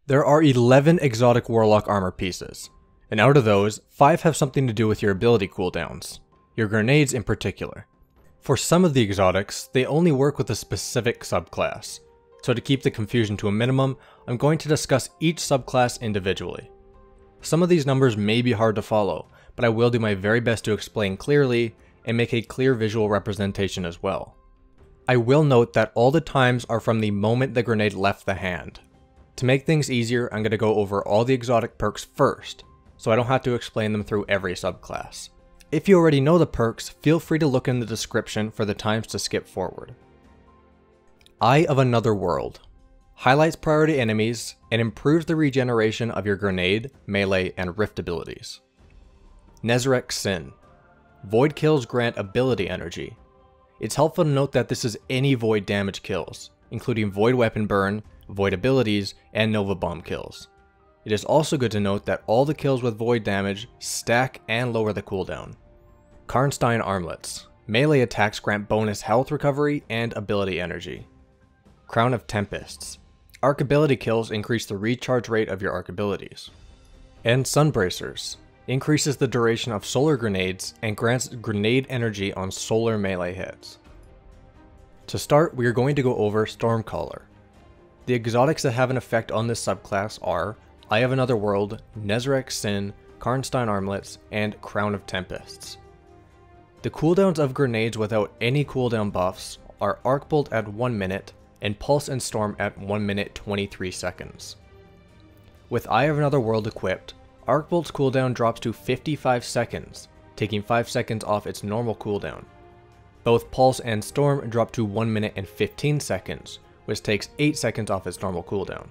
There are 11 exotic Warlock armor pieces, and out of those, 5 have something to do with your ability cooldowns, your grenades in particular. For some of the exotics, they only work with a specific subclass, so to keep the confusion to a minimum, I'm going to discuss each subclass individually. Some of these numbers may be hard to follow, but I will do my very best to explain clearly and make a clear visual representation as well. I will note that all the times are from the moment the grenade left the hand. To make things easier, I'm going to go over all the exotic perks first, so I don't have to explain them through every subclass. If you already know the perks, feel free to look in the description for the times to skip forward. Eye of Another World highlights priority enemies and improves the regeneration of your grenade, melee, and rift abilities. Nezarec Sin. Void kills grant ability energy. It's helpful to note that this is any void damage kills, including void weapon burn, void abilities, and nova bomb kills. It is also good to note that all the kills with void damage stack and lower the cooldown. Karnstein Armlets. Melee attacks grant bonus health recovery and ability energy. Crown of Tempests. Arc ability kills increase the recharge rate of your arc abilities. And Sunbracers. Increases the duration of solar grenades and grants grenade energy on solar melee hits. To start, we are going to go over Stormcaller. The exotics that have an effect on this subclass are Eye of Another World, Nezarec Sin, Karnstein Armlets, and Crown of Tempests. The cooldowns of grenades without any cooldown buffs are Arc Bolt at 1 minute and Pulse and Storm at 1 minute 23 seconds. With Eye of Another World equipped, Arc Bolt's cooldown drops to 55 seconds, taking 5 seconds off its normal cooldown. Both Pulse and Storm drop to 1 minute and 15 seconds, which takes 8 seconds off its normal cooldown.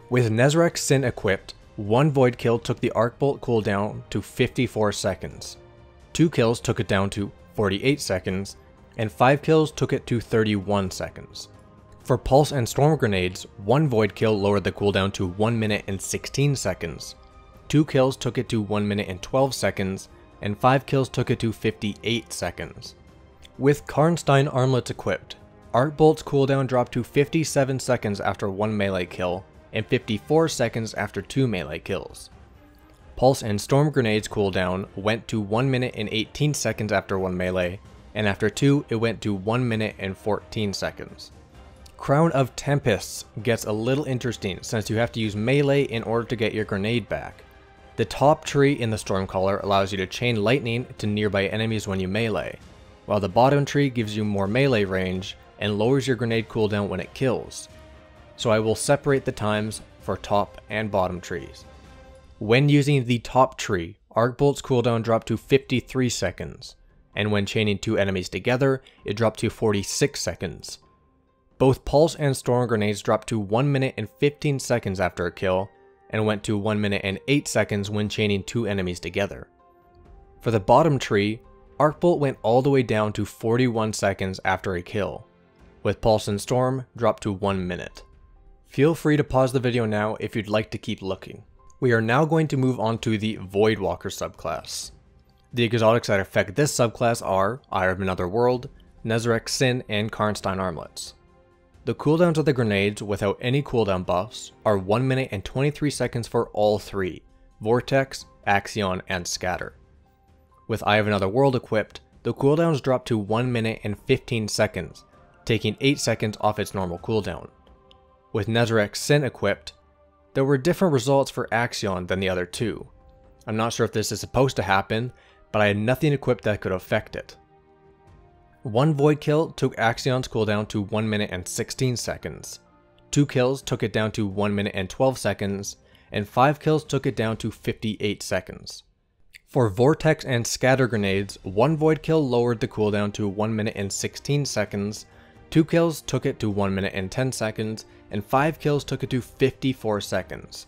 With Nezarec Sin equipped, 1 Void kill took the Arc Bolt cooldown to 54 seconds, 2 kills took it down to 48 seconds, and 5 kills took it to 31 seconds. For Pulse and Storm grenades, 1 Void kill lowered the cooldown to 1 minute and 16 seconds, 2 kills took it to 1 minute and 12 seconds, and 5 kills took it to 58 seconds. With Karnstein Armlets equipped, Arc Bolt's cooldown dropped to 57 seconds after 1 melee kill, and 54 seconds after 2 melee kills. Pulse and Storm grenades cooldown went to 1 minute and 18 seconds after 1 melee, and after 2 it went to 1 minute and 14 seconds. Crown of Tempests gets a little interesting since you have to use melee in order to get your grenade back. The top tree in the Stormcaller allows you to chain lightning to nearby enemies when you melee, while the bottom tree gives you more melee range and lowers your grenade cooldown when it kills. So I will separate the times for top and bottom trees. When using the top tree, Arc Bolt's cooldown dropped to 53 seconds, and when chaining 2 enemies together, it dropped to 46 seconds. Both Pulse and Storm grenades dropped to 1 minute and 15 seconds after a kill, and went to 1 minute and 8 seconds when chaining 2 enemies together. For the bottom tree, Arc Bolt went all the way down to 41 seconds after a kill, with Pulse and Storm dropped to 1 minute. Feel free to pause the video now if you'd like to keep looking. We are now going to move on to the Voidwalker subclass. The exotics that affect this subclass are Eye of Another World, Nezarec Sin, and Karnstein Armlets. The cooldowns of the grenades without any cooldown buffs are 1 minute and 23 seconds for all 3, Vortex, Axion, and Scatter. With Eye of Another World equipped, the cooldowns drop to 1 minute and 15 seconds, taking 8 seconds off its normal cooldown. With Nezarec Sin equipped, there were different results for Axion than the other 2. I'm not sure if this is supposed to happen, but I had nothing equipped that could affect it. 1 Void kill took Axion's cooldown to 1 minute and 16 seconds, 2 kills took it down to 1 minute and 12 seconds, and 5 kills took it down to 58 seconds. For Vortex and Scatter grenades, 1 Void kill lowered the cooldown to 1 minute and 16 seconds, 2 kills took it to 1 minute and 10 seconds, and 5 kills took it to 54 seconds.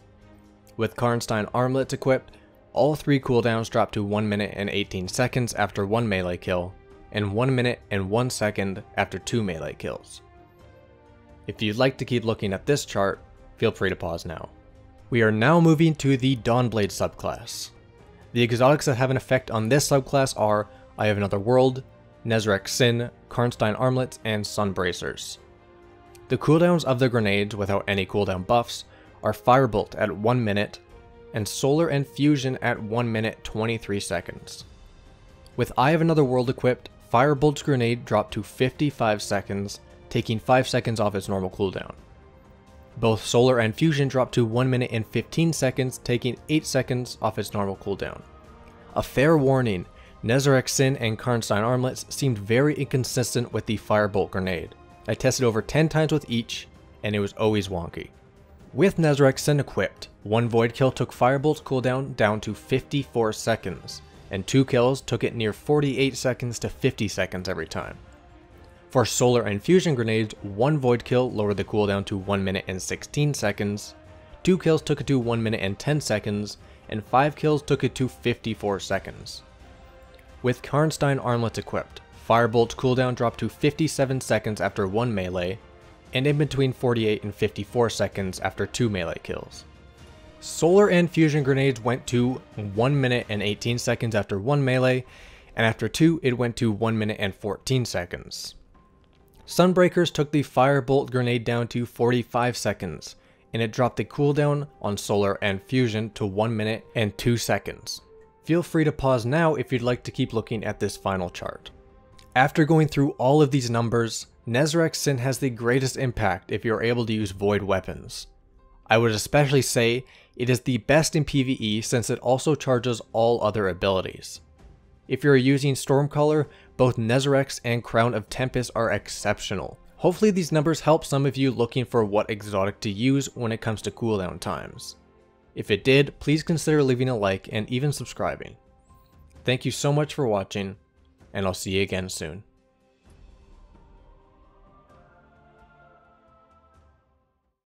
With Karnstein Armlets equipped, all 3 cooldowns dropped to 1 minute and 18 seconds after 1 melee kill, and 1 minute and 1 second after 2 melee kills. If you'd like to keep looking at this chart, feel free to pause now. We are now moving to the Dawnblade subclass. The exotics that have an effect on this subclass are Eye of Another World, Nezarec Sin, Karnstein Armlets, and Sunbracers. The cooldowns of the grenades without any cooldown buffs are Firebolt at 1 minute, and Solar and Fusion at 1 minute 23 seconds. With Eye of Another World equipped, Firebolt's grenade dropped to 55 seconds, taking 5 seconds off its normal cooldown. Both Solar and Fusion dropped to 1 minute and 15 seconds, taking 8 seconds off its normal cooldown. A fair warning, Nezarec Sin and Karnstein armlets seemed very inconsistent with the Firebolt grenade. I tested over 10 times with each, and it was always wonky. With Nezarec Sin equipped, 1 Void kill took Firebolt's cooldown down to 54 seconds, and 2 kills took it near 48 seconds to 50 seconds every time. For Solar and Fusion grenades, 1 Void kill lowered the cooldown to 1 minute and 16 seconds, 2 kills took it to 1 minute and 10 seconds, and 5 kills took it to 54 seconds. With Karnstein armlets equipped, Firebolt's cooldown dropped to 57 seconds after 1 melee, and in between 48 and 54 seconds after 2 melee kills. Solar and Fusion grenades went to 1 minute and 18 seconds after 1 melee, and after 2 it went to 1 minute and 14 seconds. Sunbreakers took the Firebolt grenade down to 45 seconds, and it dropped the cooldown on Solar and Fusion to 1 minute and 2 seconds. Feel free to pause now if you'd like to keep looking at this final chart. After going through all of these numbers, Nezarec Sin has the greatest impact if you're able to use Void weapons. I would especially say it is the best in PvE since it also charges all other abilities. If you're using Stormcaller, both Nezarec's and Crown of Tempest are exceptional. Hopefully these numbers help some of you looking for what exotic to use when it comes to cooldown times. If it did, please consider leaving a like and even subscribing. Thank you so much for watching, and I'll see you again soon.